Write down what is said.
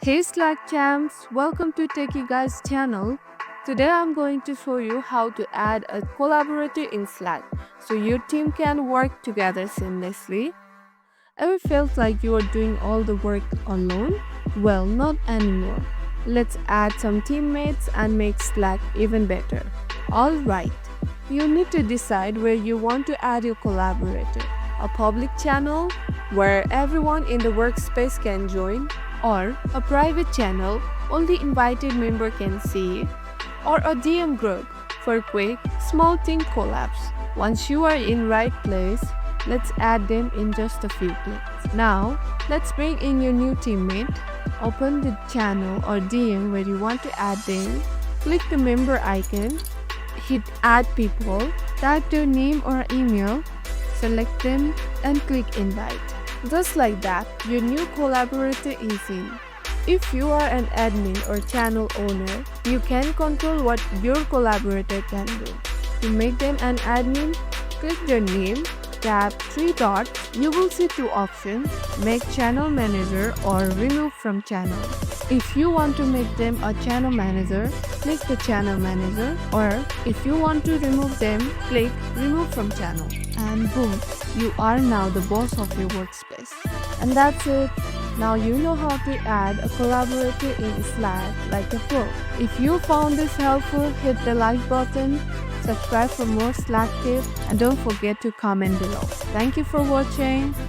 Hey Slack champs, welcome to Techie Guys channel. Today I'm going to show you how to add a collaborator in Slack so your team can work together seamlessly. Ever felt like you are doing all the work alone? Well, not anymore. Let's add some teammates and make Slack even better. Alright, you need to decide where you want to add your collaborator. A public channel where everyone in the workspace can join, or a private channel only invited member can see, or a DM group for quick, small team collabs. Once you are in right place, let's add them in just a few clicks. Now, let's bring in your new teammate. Open the channel or DM where you want to add them. Click the member icon. Hit add people. Type their name or email. Select them and click invite. Just like that, your new collaborator is in. If you are an admin or channel owner, you can control what your collaborator can do. To make them an admin, click their name, tap 3 dots. You will see 2 options, make channel manager or remove from channel. If you want to make them a channel manager, click the channel manager, or if you want to remove them, click remove from channel. And boom, you are now the boss of your workspace. And that's it. Now you know how to add a collaborator in Slack like a pro. If you found this helpful, hit the like button, subscribe for more Slack tips, and don't forget to comment below. Thank you for watching.